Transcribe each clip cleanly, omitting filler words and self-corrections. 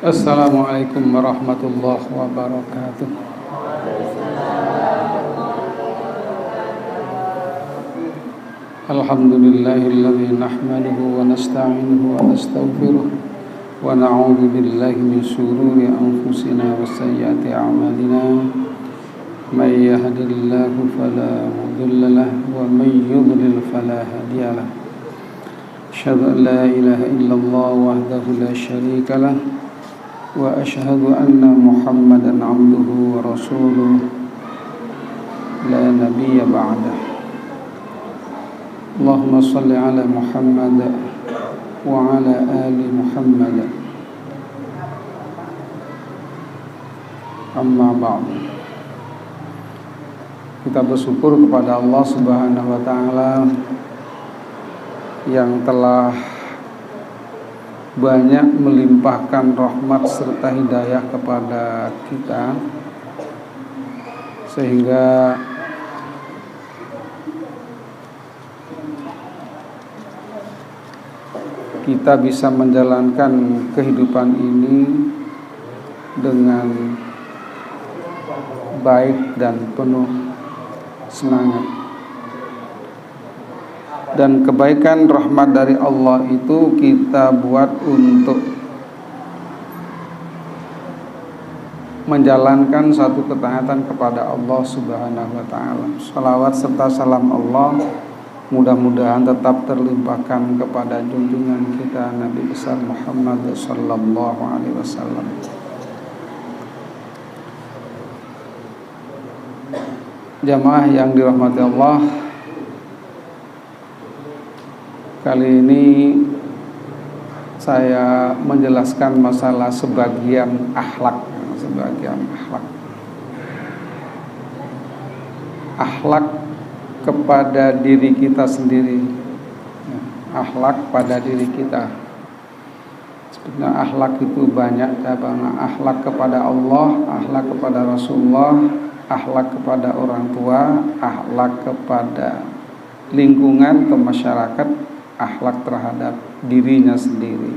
Assalamualaikum warahmatullahi wabarakatuh. Alhamdulillahilladzi nahmaduhu wa nasta'inuhu wa nastaghfiruh wa na'udzu billahi min shururi anfusina wa sayyiati a'malina. May yahdihillahu fala mudilla lahu wa may yudlil fala hadiya lahu. Asyhadu an la ilaha illallah wahdahu la syarika lahu wa asyhadu anna Muhammadan abduhu wa rasuluh la nabiyya ba'dah. Allahumma shalli ala Muhammad wa ala ali Muhammad. Amma ba'd. Kita bersyukur kepada Allah Subhanahu wa taala yang telah banyak melimpahkan rahmat serta hidayah kepada kita, sehingga kita bisa menjalankan kehidupan ini dengan baik dan penuh semangat. Dan kebaikan rahmat dari Allah itu kita buat untuk menjalankan satu ketaatan kepada Allah Subhanahu wa taala. Salawat serta salam Allah mudah-mudahan tetap terlimpahkan kepada junjungan kita Nabi besar Muhammad sallallahu alaihi wasallam. Jamaah yang dirahmati Allah, kali ini saya menjelaskan masalah sebagian akhlak. Akhlak kepada diri kita sendiri. Akhlak pada diri kita. Sebenarnya akhlak itu banyak cabang. Akhlak kepada Allah, akhlak kepada Rasulullah, akhlak kepada orang tua, akhlak kepada lingkungan atau masyarakat, akhlak terhadap dirinya sendiri.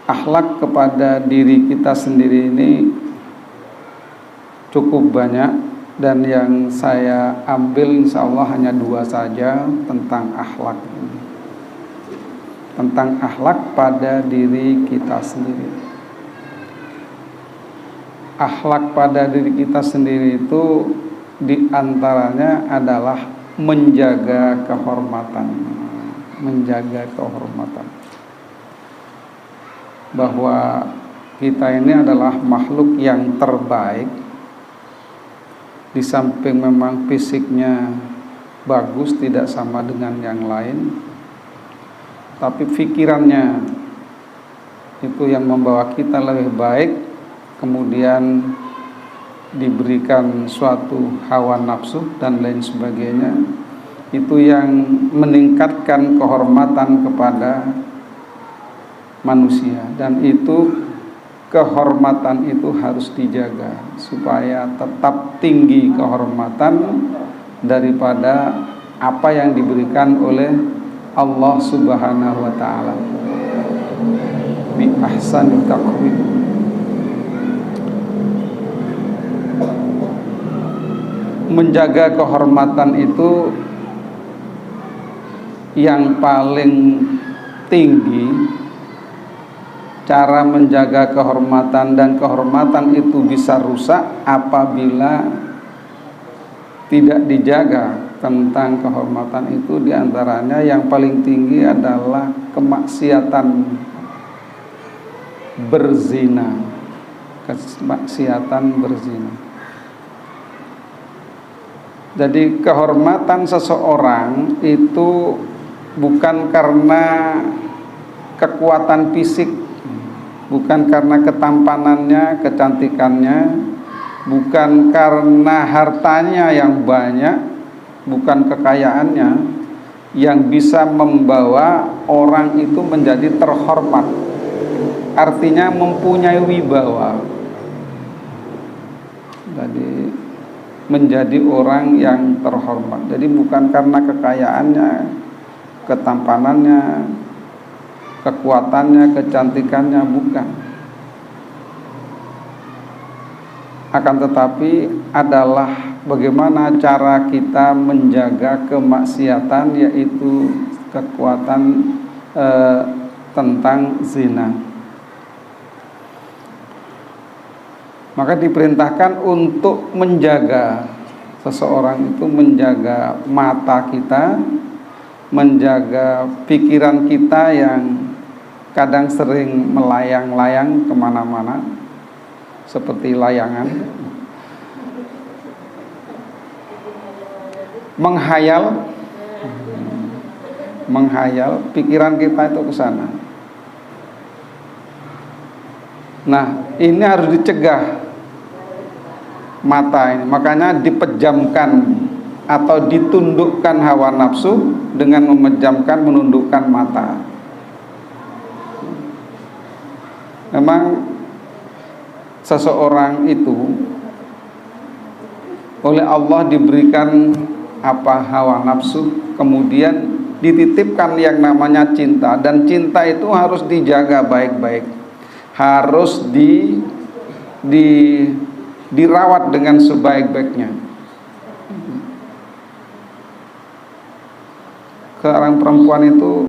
Akhlak kepada diri kita sendiri ini cukup banyak, dan yang saya ambil insya Allah hanya 2 saja tentang akhlak ini. Tentang akhlak pada diri kita sendiri. Akhlak pada diri kita sendiri itu di antaranya adalah menjaga kehormatan. Bahwa kita ini adalah makhluk yang terbaik. Di samping memang fisiknya bagus, tidak sama dengan yang lain, tapi pikirannya itu yang membawa kita lebih baik. Kemudian diberikan suatu hawa nafsu dan lain sebagainya, itu yang meningkatkan kehormatan kepada manusia. Dan itu kehormatan itu harus dijaga supaya tetap tinggi kehormatan daripada apa yang diberikan oleh Allah Subhanahu wa taala. Bi ahsani taqwim. Menjaga kehormatan itu yang paling tinggi. Cara menjaga kehormatan, dan kehormatan itu bisa rusak apabila tidak dijaga. Tentang kehormatan itu diantaranya yang paling tinggi adalah kemaksiatan berzina. Jadi kehormatan seseorang itu bukan karena kekuatan fisik, bukan karena ketampanannya, kecantikannya, bukan karena hartanya yang banyak, bukan kekayaannya yang bisa membawa orang itu menjadi terhormat. Artinya mempunyai wibawa. Jadi menjadi orang yang terhormat. Jadi bukan karena kekayaannya, ketampanannya, kekuatannya, kecantikannya, bukan. Akan tetapi adalah bagaimana cara kita menjaga kemaksiatan, yaitu kekuatan tentang zina. Maka diperintahkan untuk menjaga seseorang itu, menjaga mata kita, menjaga pikiran kita yang kadang sering melayang-layang kemana-mana seperti layangan, menghayal pikiran kita itu ke sana. Nah, ini harus dicegah mata ini, makanya dipejamkan atau ditundukkan hawa nafsu dengan memejamkan, menundukkan mata. Memang seseorang itu oleh Allah diberikan hawa nafsu, kemudian dititipkan yang namanya cinta, dan cinta itu harus dijaga baik-baik, harus dirawat dengan sebaik-baiknya. Seorang perempuan itu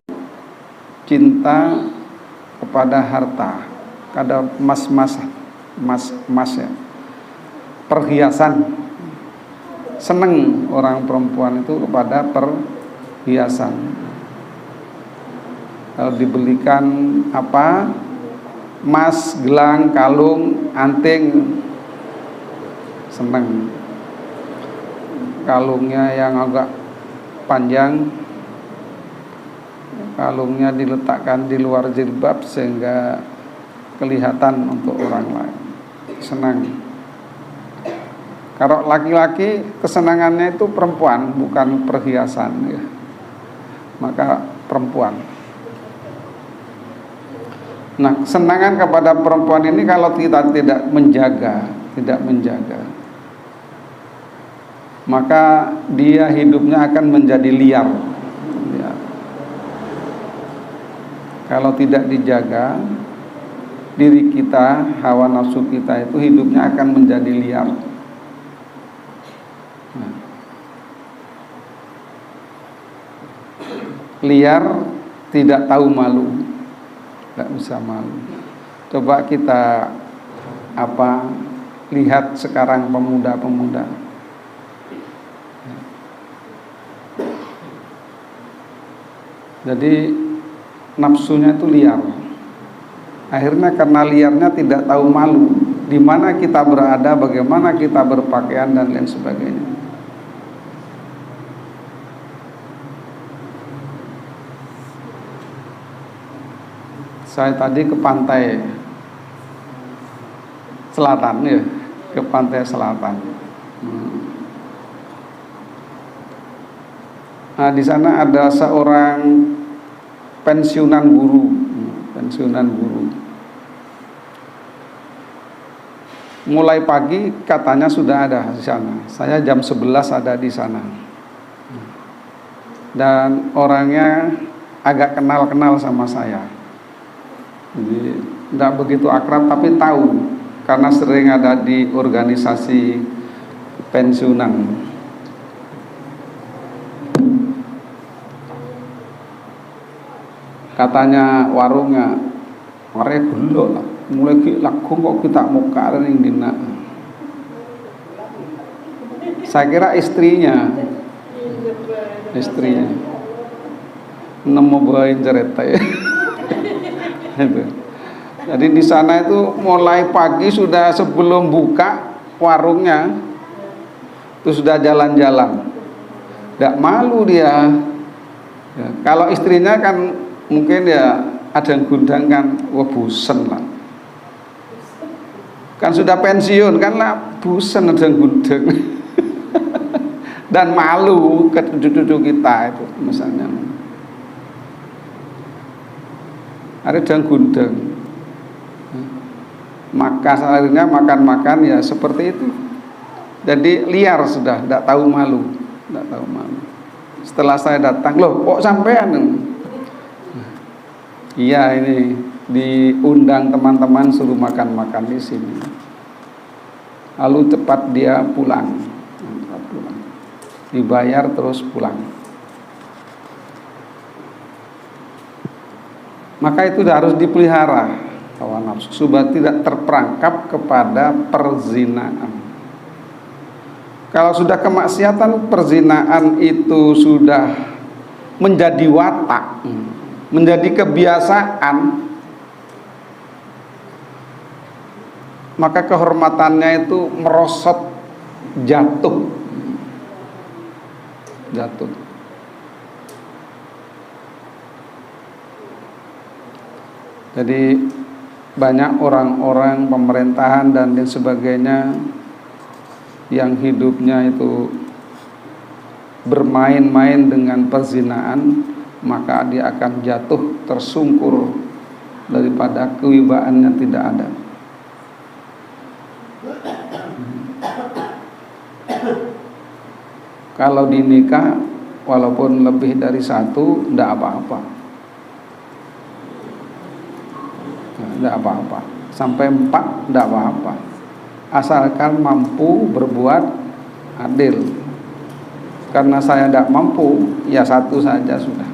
cinta kepada harta, ada emas ya, perhiasan. Seneng orang perempuan itu kepada perhiasan. Kalau dibelikan emas, gelang, kalung, anting, seneng. Kalungnya yang agak panjang, kalungnya diletakkan di luar jilbab sehingga kelihatan untuk orang lain, senang. Kalau laki-laki kesenangannya itu perempuan, bukan perhiasan ya. Maka perempuan. Nah, kesenangan kepada perempuan ini kalau kita tidak menjaga, maka dia hidupnya akan menjadi liar ya. Kalau tidak dijaga, diri kita, hawa nafsu kita itu hidupnya akan menjadi liar. Nah, liar, tidak tahu malu, tidak bisa malu. Coba kita lihat sekarang pemuda-pemuda. Jadi nafsunya itu liar. Akhirnya karena liarnya tidak tahu malu, di mana kita berada, bagaimana kita berpakaian dan lain sebagainya. Saya tadi ke pantai selatan ya, ke pantai selatan. Nah, di sana ada seorang pensiunan guru. Mulai pagi katanya sudah ada di sana. Saya jam 11 ada di sana. Dan orangnya agak kenal-kenal sama saya. Jadi tidak begitu akrab tapi tahu karena sering ada di organisasi pensiunan. Katanya warungnya, warungnya gelo lah. Mulai lagu kok kita muka ning dina. Saya kira istrinya nemu bawain cerita ya. Jadi di sana itu mulai pagi sudah sebelum buka warungnya itu sudah jalan-jalan. Tidak malu dia. Ya, kalau istrinya kan mungkin ya ada yang gundang kan, wah bosen lah. Kan sudah pensiun kan lah, bosen ada yang gundang. Dan malu ke cucu-cucu kita itu misalnya. Ada yang gundang. Maka akhirnya makan-makan ya seperti itu. Jadi liar sudah, tidak tahu malu. Setelah saya datang, loh kok sampean? Iya, ini diundang teman-teman suruh makan-makan di sini. Lalu cepat dia pulang. Dibayar terus pulang. Maka itu harus dipelihara hawa nafsu supaya tidak terperangkap kepada perzinaan. Kalau sudah kemaksiatan, perzinaan itu sudah menjadi watak, menjadi kebiasaan, maka kehormatannya itu merosot, jatuh. Jadi banyak orang-orang pemerintahan dan lain sebagainya yang hidupnya itu bermain-main dengan perzinaan, maka dia akan jatuh tersungkur daripada kewibawaannya tidak ada. Kalau dinikah walaupun lebih dari satu tidak apa-apa, sampai 4 tidak apa-apa, asalkan mampu berbuat adil. Karena saya tidak mampu, ya 1 saja sudah.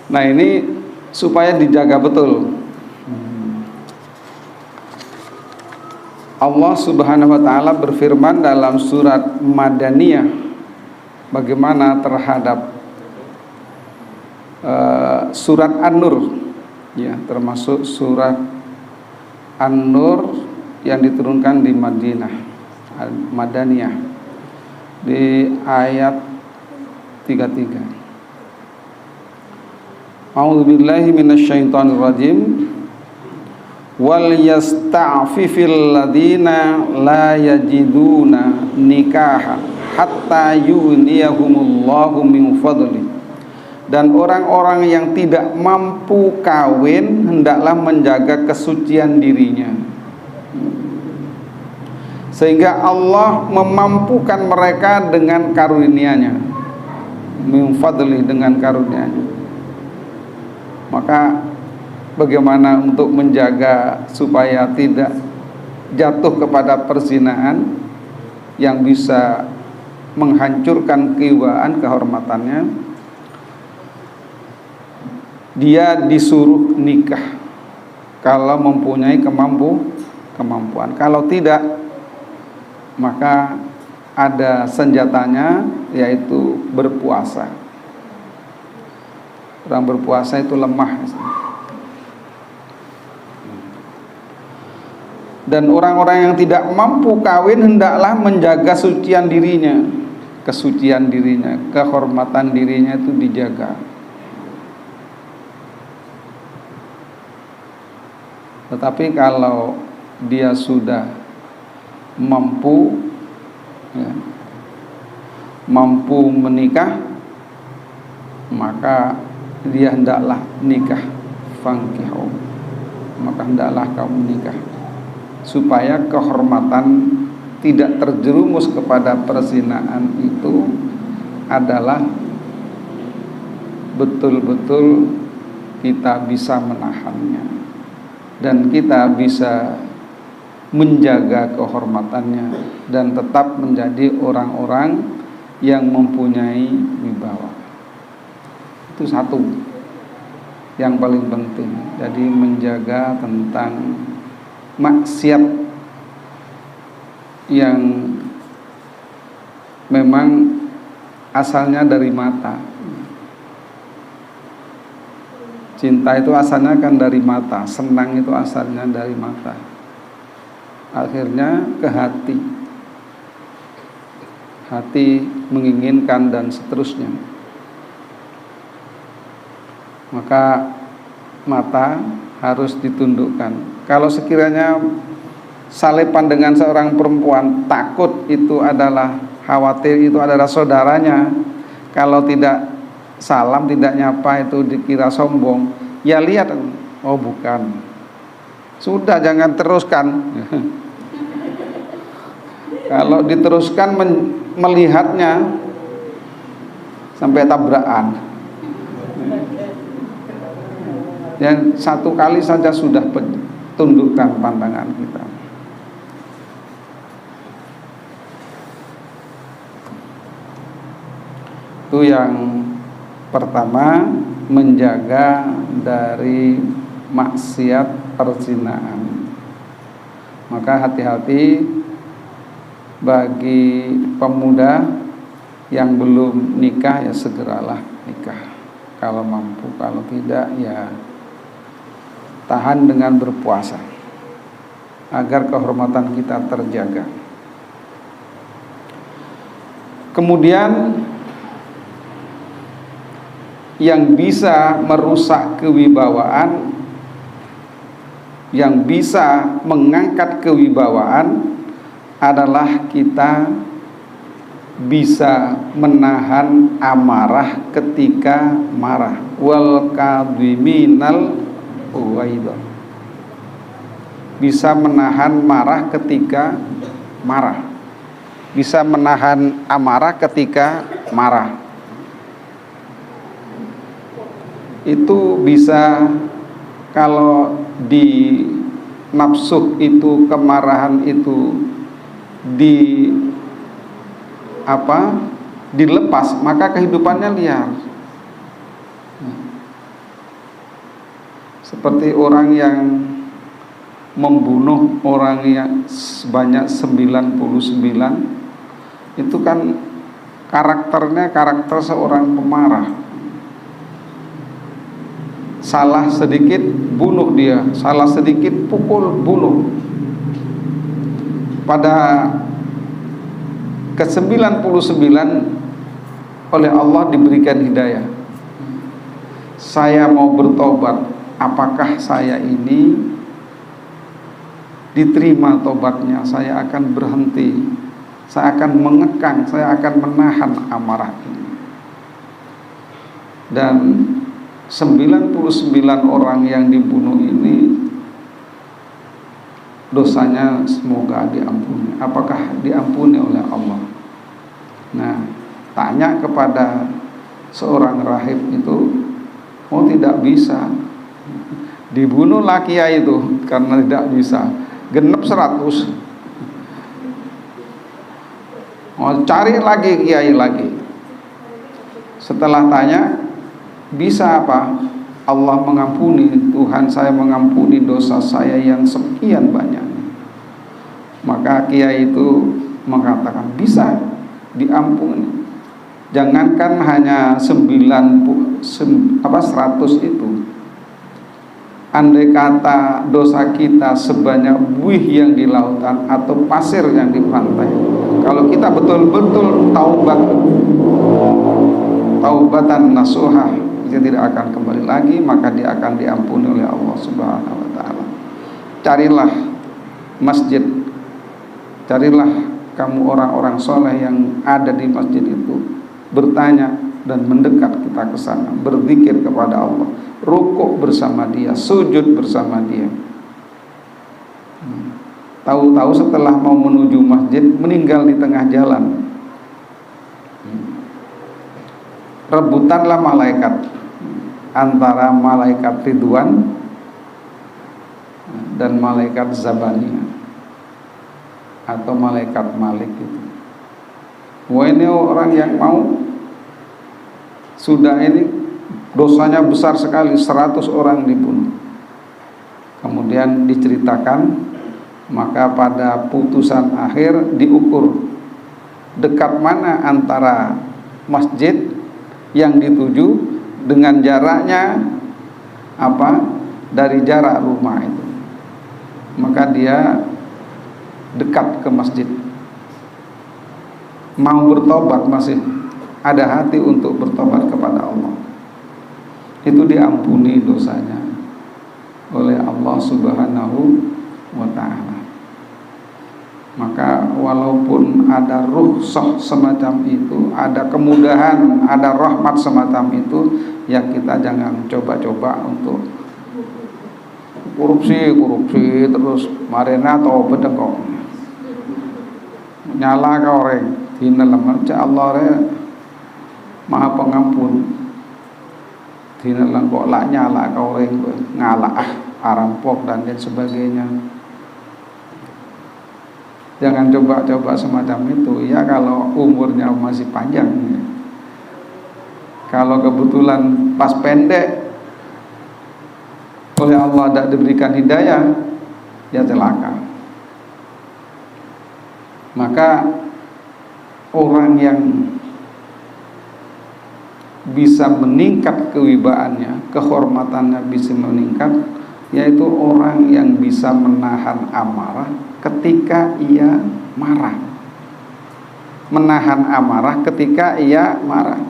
Nah, ini supaya dijaga betul. Allah Subhanahu wa taala berfirman dalam surat Madaniyah bagaimana terhadap surat An-Nur, ya, termasuk surat An-Nur yang diturunkan di Madinah, Madaniyah, di ayat 33. A'udzubillahi minasyaitonir rajim. Wal yasta'fifil ladina la yajiduna nikaha hatta yughniyahumullahu min fadli. Dan orang-orang yang tidak mampu kawin hendaklah menjaga kesucian dirinya, sehingga Allah memampukan mereka dengan karunia-Nya, min fadli, dengan karunia-Nya. Maka bagaimana untuk menjaga supaya tidak jatuh kepada perzinaan yang bisa menghancurkan kewibawaan, kehormatannya? Dia disuruh nikah kalau mempunyai kemampuan. Kalau tidak, maka ada senjatanya, yaitu berpuasa. Orang berpuasa itu lemah. Dan orang-orang yang tidak mampu kawin hendaklah menjaga kesucian dirinya, kehormatan dirinya itu dijaga. Tetapi kalau dia sudah mampu, ya, mampu menikah, maka dia hendaklah nikah. Fankihu, maka hendaklah kamu menikah, supaya kehormatan tidak terjerumus kepada perzinaan itu adalah betul-betul kita bisa menahannya dan kita bisa menjaga kehormatannya dan tetap menjadi orang-orang yang mempunyai wibawa. Itu satu yang paling penting. Jadi menjaga tentang maksiat yang memang asalnya dari mata. Cinta itu asalnya kan dari mata, senang itu asalnya dari mata, akhirnya ke hati. Hati menginginkan dan seterusnya. Maka mata harus ditundukkan. Kalau sekiranya salipan dengan seorang perempuan, takut itu adalah, khawatir itu adalah saudaranya, kalau tidak salam, tidak nyapa itu dikira sombong, ya lihat, oh bukan, sudah, jangan teruskan. Kalau diteruskan melihatnya, sampai tabrakan. Dan satu kali saja sudah tundukkan pandangan kita. Itu yang pertama, menjaga dari maksiat perzinahan. Maka hati-hati bagi pemuda yang belum nikah, ya segeralah nikah kalau mampu. Kalau tidak, ya tahan dengan berpuasa agar kehormatan kita terjaga. Kemudian yang bisa merusak kewibawaan, yang bisa mengangkat kewibawaan adalah kita bisa menahan amarah ketika marah. Wal kadhiminal ghaidha. Bisa menahan marah ketika marah. Bisa menahan amarah ketika marah. Itu bisa, kalau di nafsu itu, kemarahan itu dilepas, maka kehidupannya liar. Seperti orang yang membunuh orang yang sebanyak 99, itu kan karakternya karakter seorang pemarah. Salah sedikit bunuh dia, salah sedikit pukul, bunuh. Pada ke-99 oleh Allah diberikan hidayah. Saya mau bertobat, apakah saya ini diterima tobatnya? Saya akan berhenti, saya akan mengekang, saya akan menahan amarah ini. Dan 99 orang yang dibunuh ini dosanya semoga diampuni. Apakah diampuni oleh Allah? Nah, tanya kepada seorang rahib itu, oh tidak bisa. Dibunuhlah kiai itu karena tidak bisa. Genep 100. Oh, cari lagi kiai lagi. Setelah tanya, bisa apa? Allah mengampuni, Tuhan saya mengampuni dosa saya yang sekian banyak. Maka kiai itu mengatakan bisa diampuni. Jangankan hanya 100 itu. Andai kata dosa kita sebanyak buih yang di lautan atau pasir yang di pantai, kalau kita betul-betul taubatan nasuha, dia tidak akan kembali lagi, maka dia akan diampuni oleh Allah Subhanahu wa taala. Carilah masjid, carilah kamu orang-orang soleh yang ada di masjid itu, bertanya dan mendekat kita ke sana, berzikir kepada Allah, rukuk bersama dia, sujud bersama dia. Tahu-tahu setelah mau menuju masjid meninggal di tengah jalan. Rebutanlah malaikat antara malaikat Ridwan dan malaikat Zabaniyah atau malaikat Malik itu. Wah, ini orang yang mau, sudah ini dosanya besar sekali, 100 orang dibunuh. Kemudian diceritakan, maka pada putusan akhir diukur dekat mana antara masjid yang dituju dengan jaraknya dari jarak rumah itu. Maka dia dekat ke masjid, mau bertobat, masih ada hati untuk bertobat kepada Allah, itu diampuni dosanya oleh Allah Subhanahu wa ta'ala. Maka walaupun ada rukhsah semacam itu, ada kemudahan, ada rahmat semacam itu, ya kita jangan coba-coba untuk korupsi terus marina atau bedengkok nyala ka orang dina lemah Allah Maha Pengampun. Dinalang kok lak nyala kau ngalak arampok dan lain sebagainya. Jangan coba-coba semacam itu ya kalau umurnya masih panjang. Kalau kebetulan pas pendek oleh Allah tidak diberikan hidayah, ya celaka. Maka orang yang bisa meningkat kewibawaannya, kehormatannya bisa meningkat, yaitu orang yang bisa menahan amarah ketika ia marah. Menahan amarah ketika ia marah.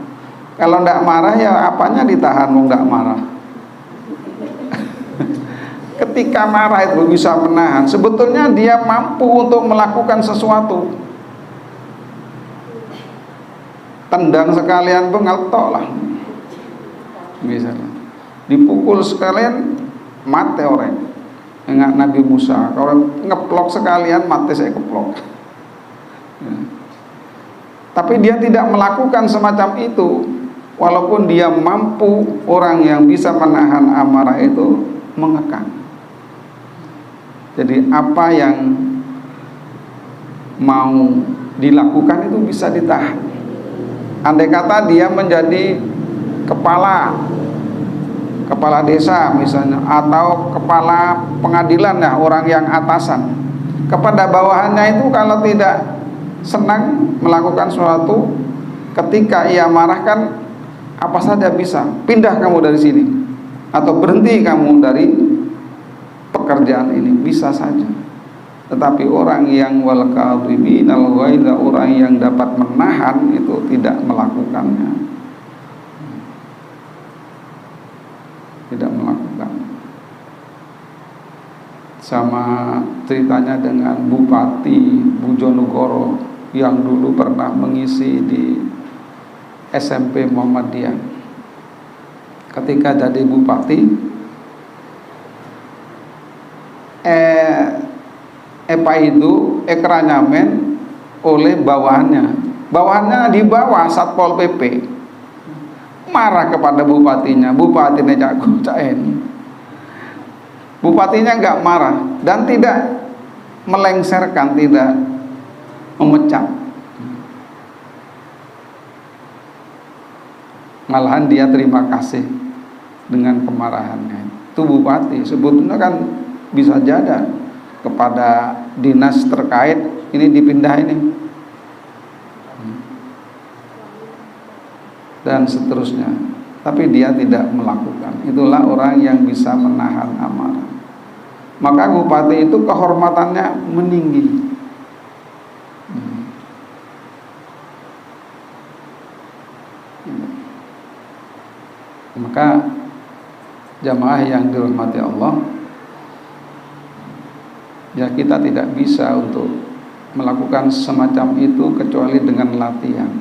Kalau tidak marah ya apanya ditahan mau tidak marah. Ketika marah itu bisa menahan, sebetulnya dia mampu untuk melakukan sesuatu. Tendang sekalian pengaltok lah, misalnya dipukul sekalian mati orang. Ingat Nabi Musa, kalau ngeplok sekalian mati saya keplok. Ya. Tapi dia tidak melakukan semacam itu, walaupun dia mampu. Orang yang bisa menahan amarah itu mengekang. Jadi apa yang mau dilakukan itu bisa ditahan. Andai kata dia menjadi kepala desa misalnya, atau kepala pengadilan ya, orang yang atasan, kepada bawahannya itu kalau tidak senang melakukan sesuatu, ketika ia marahkan apa saja bisa, pindah kamu dari sini atau berhenti kamu dari pekerjaan ini, bisa saja. Tetapi orang yang wal kadhiminal ghaidha, orang yang dapat menahan itu tidak melakukannya. Tidak melakukan. Sama ceritanya dengan Bupati Bojonegoro yang dulu pernah mengisi di SMP Muhammadiyah. Ketika jadi bupati, keranyamen oleh bawahannya di bawah Satpol PP, marah kepada bupatinya bupatinya nggak marah dan tidak melengsarkan, tidak memecat, malahan dia terima kasih dengan kemarahannya. Itu bupati sebetulnya kan bisa jadi kepada dinas terkait ini dipindah ini dan seterusnya, tapi dia tidak melakukan. Itulah orang yang bisa menahan amarah. Maka bupati itu kehormatannya meninggi. Maka jamaah yang dirahmati Allah, ya kita tidak bisa untuk melakukan semacam itu kecuali dengan latihan.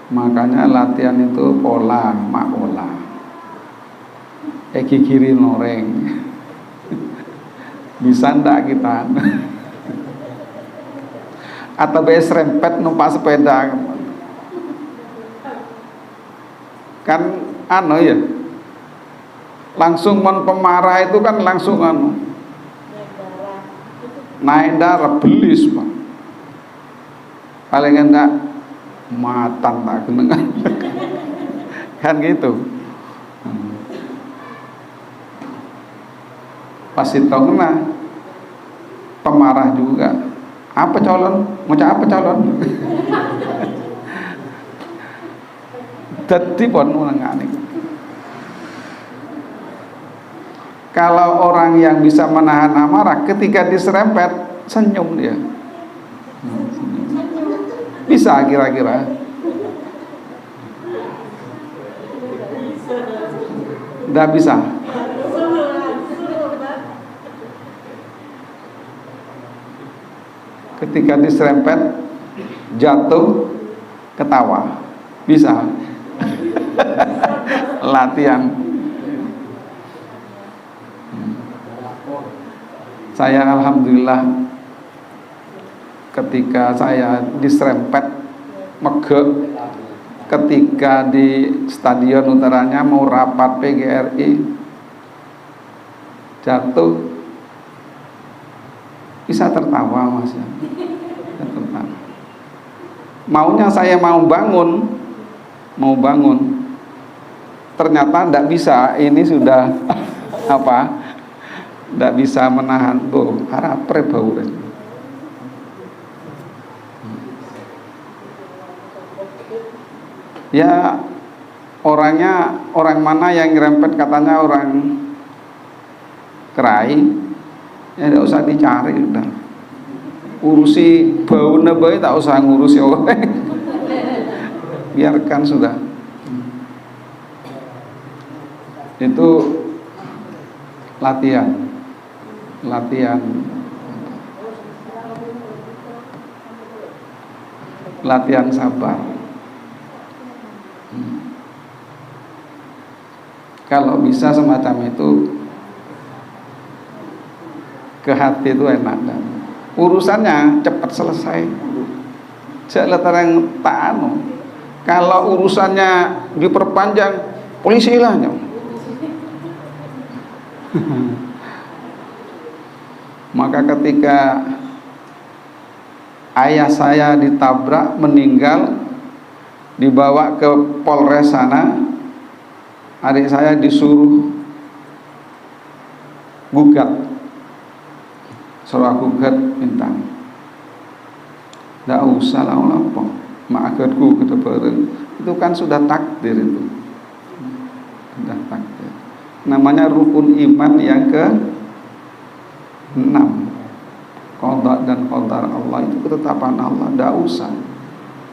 Makanya latihan itu pola. Kiri noreng. Bisa ndak kita? Atau serempet numpak sepeda. Kan ya. Langsung pemarah itu kan langsung naik darah belis, Pak. Paling enggak matang tak kenengan. Kan gitu. Pasti tahu kena pemarah juga. Apa calon? Mau apa calon? Jadi pun menengani. Kalau orang yang bisa menahan amarah ketika diserempet senyum dia. Bisa kira-kira? Tidak bisa. Ketika diserempet jatuh ketawa. Bisa. Latihan. Saya alhamdulillah ketika saya diserempet megek ketika di Stadion Utaranya mau rapat PGRI, jatuh, bisa tertawa Mas ya. Tertawa. Maunya saya mau bangun, ternyata tidak bisa. Ini sudah apa? Tidak bisa menahan. Harap bau. Ya, orang mana yang nyerempet katanya orang kerai, ya tidak usah dicari, udah urusi bau nebai, tak usah ngurusi orang. Biarkan sudah. Itu latihan sabar. Kalau bisa semacam itu, ke hati itu enak dan urusannya cepat selesai. Jangan yang tak anu. Kalau urusannya diperpanjang, polisi hilangnya. Maka ketika ayah saya ditabrak meninggal, dibawa ke Polres sana, adik saya disuruh gugat, minta, tidak usah lah apa, maafkanku kata bareng. Itu kan sudah takdir itu, sudah takdir. Namanya rukun iman yang ke-6, qada dan qadar Allah, itu ketetapan Allah. Tidak usah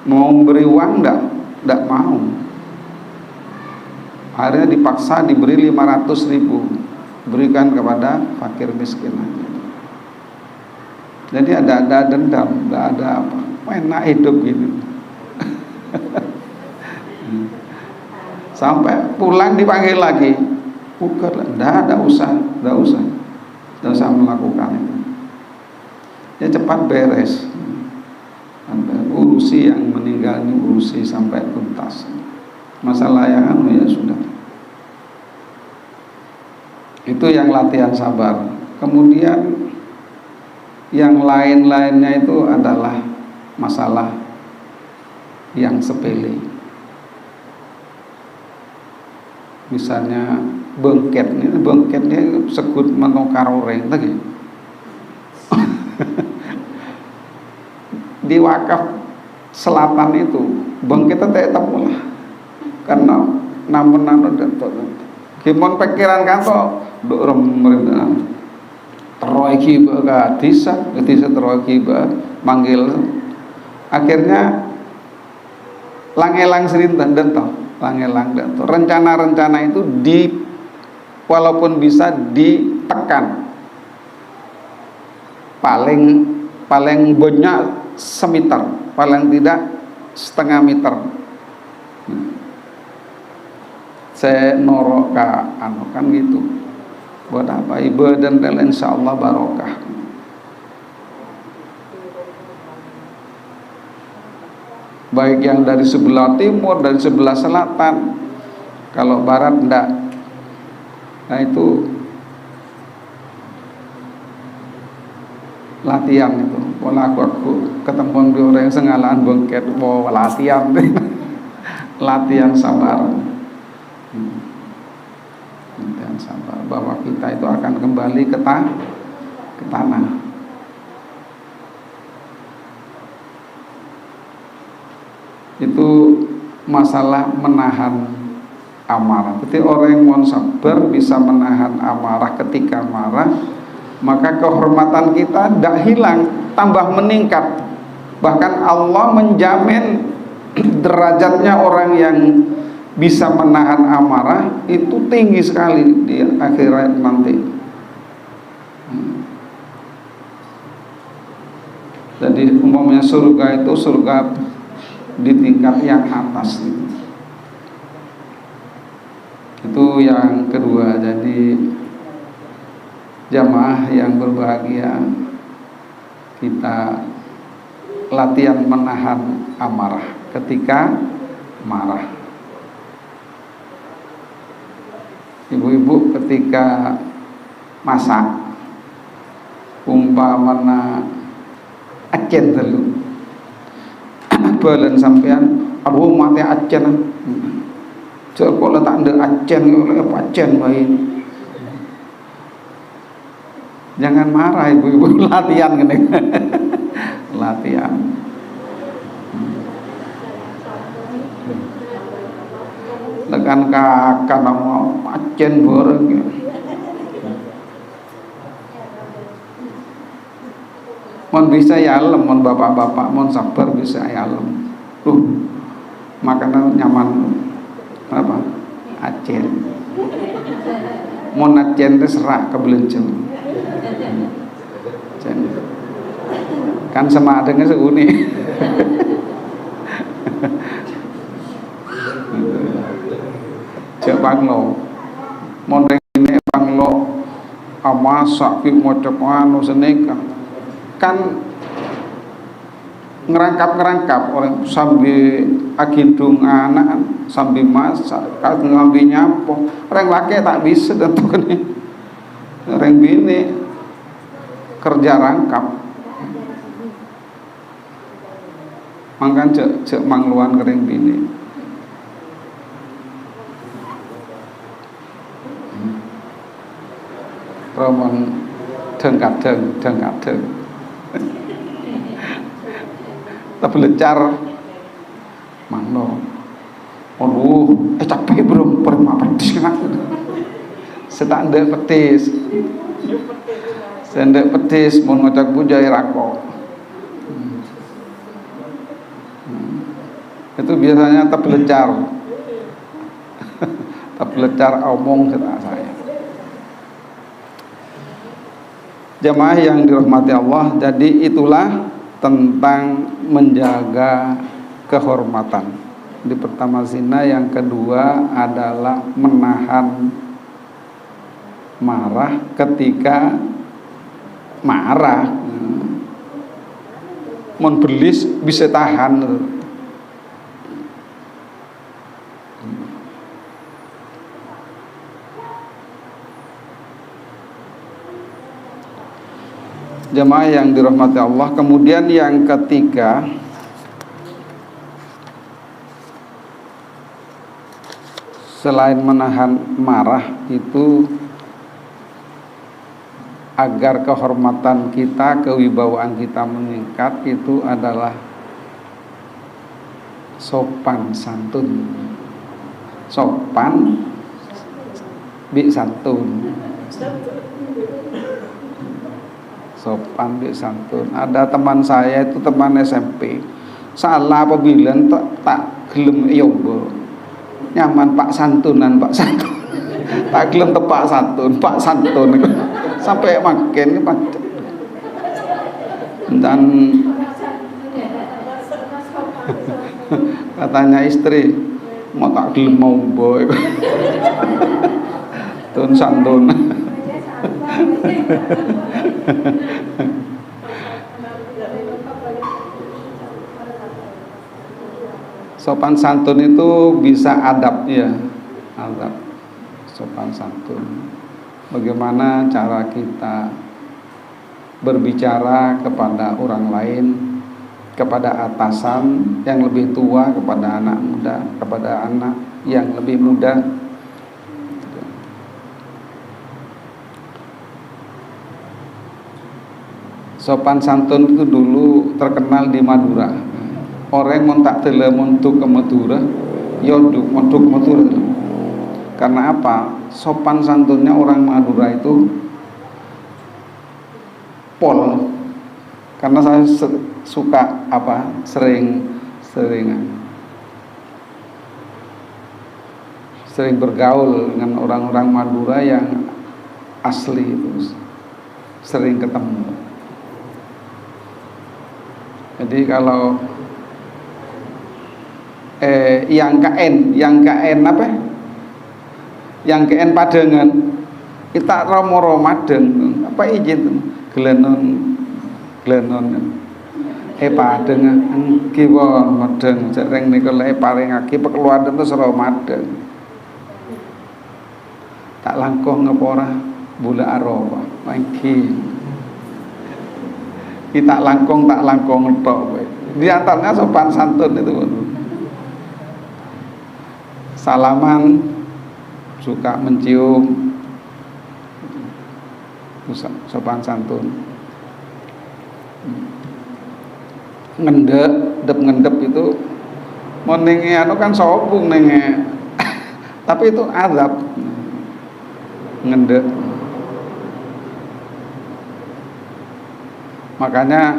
mau beri uang, tidak mau. Akhirnya dipaksa diberi 500.000, berikan kepada fakir miskin aja. Jadi ada dendam, tidak ada apa, enak hidup gitu. Sampai pulang dipanggil lagi, bukan, tidak usah melakukan itu. Ya cepat beres. Urusi yang meninggal ini, urusi sampai tuntas. Masalah yang ya sudah. Itu yang latihan sabar. Kemudian yang lain-lainnya itu adalah masalah yang sepele. Misalnya bengketnya sekut menokaroreng lagi. Di wakaf selatan itu bengketnya tak tahu lah. Karena namun gimana pikiran kanto dok remerintah teroiki baga disa teroiki ba manggil, akhirnya langelang serintan dan rencana-rencana itu walaupun bisa ditekan paling banyak semeter, paling tidak setengah meter. Saya norok ke kan gitu. Buat apa? Ibadah dan insya Allah barokah. Baik yang dari sebelah timur, dari sebelah selatan. Kalau barat enggak. Nah itu latihan itu. Pola aku ketemu orang yang sengalaan bengket, bawa latihan. Latihan sabar. Dan sabar bahwa kita itu akan kembali ke tanah. Itu masalah menahan amarah. Ketika orang yang mau sabar bisa menahan amarah ketika marah, maka kehormatan kita tidak hilang, tambah meningkat. Bahkan Allah menjamin derajatnya orang yang bisa menahan amarah itu tinggi sekali di akhirat nanti. Jadi umpamanya surga itu surga di tingkat yang atas itu yang kedua. Jadi jamaah yang berbahagia, kita latihan menahan amarah ketika marah. Ibu-ibu ketika masak umpamana acen dulu balen sampean aduh mati acen cek kok letak ndek acen bae. Jangan marah ibu-ibu, latihan gini. Latihan. Tekan kakak mau acen bareng. Mon bisa ya alem, mon bapak-bapak, mon sabar bisa ya alem. Makanan nyaman apa? Acen. Mon acen teh serak kebelenjeng. Kan sama adanya seguni. Cek banglo, mon ini banglo, amasak pi ngocok anu seneka, kan ngerangkap orang sambil agidung anak, sambil masak, kan ngambil nyapo, orang laki tak bisa tentu kan, orang bini kerja rangkap. Mangkan cek mangluan kering bini. Romon deng. Tebelecar manglo. Aduh, capek belum perma petis kena. Setak ndek petis. Sendek petis mun ngocok bujai rako. Itu biasanya tebelecar. Tebelecar omong kata saya. Jamaah yang dirahmati Allah, jadi itulah tentang menjaga kehormatan. Di pertama zina, yang kedua adalah menahan marah ketika marah. Mun belis bisa tahan. Jemaah yang dirahmati Allah, kemudian yang ketiga selain menahan marah itu agar kehormatan kita, kewibawaan kita meningkat, itu adalah sopan santun. Sopan bi santun. Sopan bi santun. Ada teman saya itu teman SMP. Salah apabila tak gelem yobo. Nyaman Pak santunan, Pak santun. Tak gelem tepak santun, Pak santun. Sampai makin dan katanya istri mau tak gelem mau boy. Tun santun. Sopan santun itu bisa adab ya, adab. Sopan santun. Bagaimana cara kita berbicara kepada orang lain, kepada atasan yang lebih tua, kepada anak muda, kepada anak yang lebih muda. Sopan santun itu dulu terkenal di Madura. Orang montak tele montuk ke Madura, yoduk montuk Madura. Karena apa? Sopan santunnya orang Madura itu pol. Karena saya suka apa? Sering bergaul dengan orang-orang Madura yang asli itu, sering ketemu. Jadi kalau yang KN apa? Yang KN Padengan kita romo madeng apa izin gelenon padeng engki wae medeng jareng niku lek paringake pekeluaran terus ora madeng. Tak langkung ngapa ora bula arapa mangki. Kita langkung tok kowe. Di antaranya sopan santun itu. Salaman, suka mencium, sopan santun. Ngendep itu mau nenge anu kan sopung nenge. Tapi itu azab. Ngendep. Makanya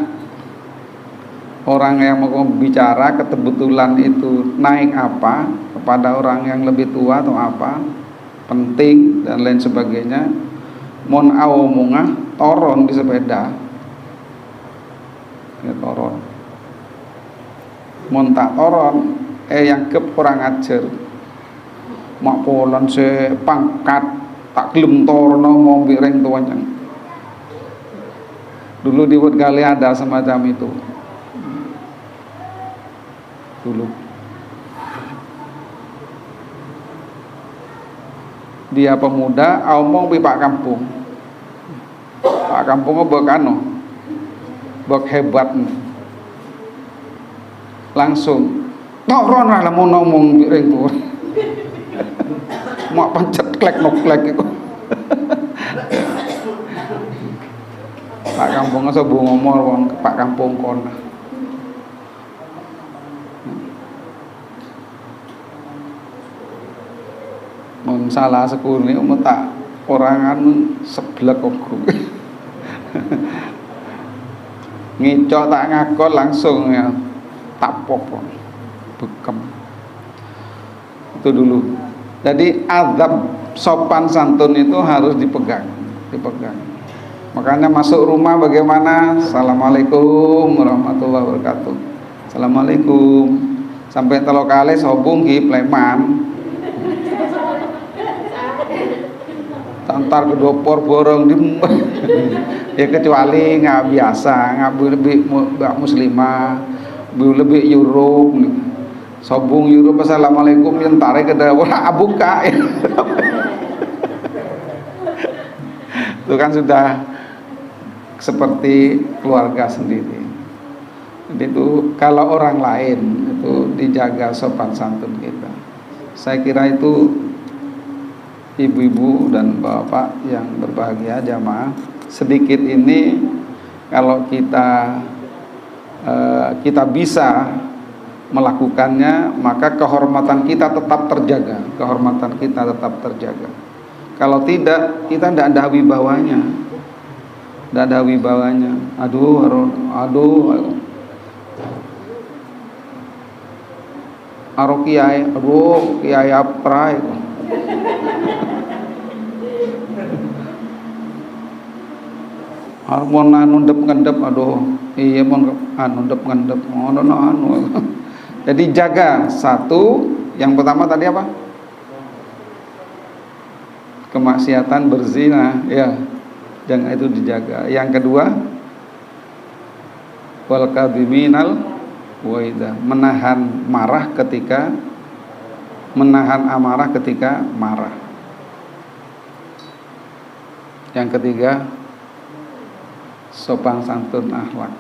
orang yang mau bicara kebetulan itu naik apa kepada orang yang lebih tua atau apa penting dan lain sebagainya, mon awomungah toron di sepeda ya toron, mon tak toron yang kurang ajar mak polan se pangkat tak gelem torno mau bireng tuanya. Dulu di Wudgali ada semacam itu. Dulu dia pemuda omong pi Pak Kampung. Pak Kampung bek anu. Bek hebat. Langsung toron lah mau ngomong ring tuh. Mak pancet klek noklek itu. Pak Kampung sebu ngomong wong Pak Kampung kono. Mun salah sekuni tak orangan seblek kok. Ngicok tak ngakon langsung ya tapok bekem. Itu dulu. Jadi azab sopan santun itu harus dipegang. Makanya masuk rumah bagaimana? Assalamualaikum warahmatullahi wabarakatuh. Assalamualaikum. Sampai telo kali sobung ki pleman. Tantar ke dopor borong di ya kecuali nggak biasa, nggak lebih muslimah, lebih Europe. Sobung Europe assalamualaikum yang tarik ke dawah abuka. Itu kan sudah seperti keluarga sendiri. Jadi itu kalau orang lain itu dijaga sopan santun kita. Saya kira itu ibu-ibu dan bapak yang berbahagia jamaah, sedikit ini kalau kita bisa melakukannya, maka kehormatan kita tetap terjaga. Kalau tidak, kita tidak ada wibawanya. Aduh. Kiai apra itu. Mon ngendep aduh. Iya mon ngendep. Jadi jaga satu, yang pertama tadi apa? Kemaksiatan berzina, ya. Jangan itu dijaga. Yang kedua, wal kadhiminal waida, menahan amarah ketika marah. Yang ketiga, sopan santun akhlak.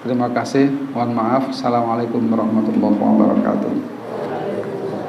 Terima kasih. Mohon maaf. Assalamualaikum warahmatullahi wabarakatuh.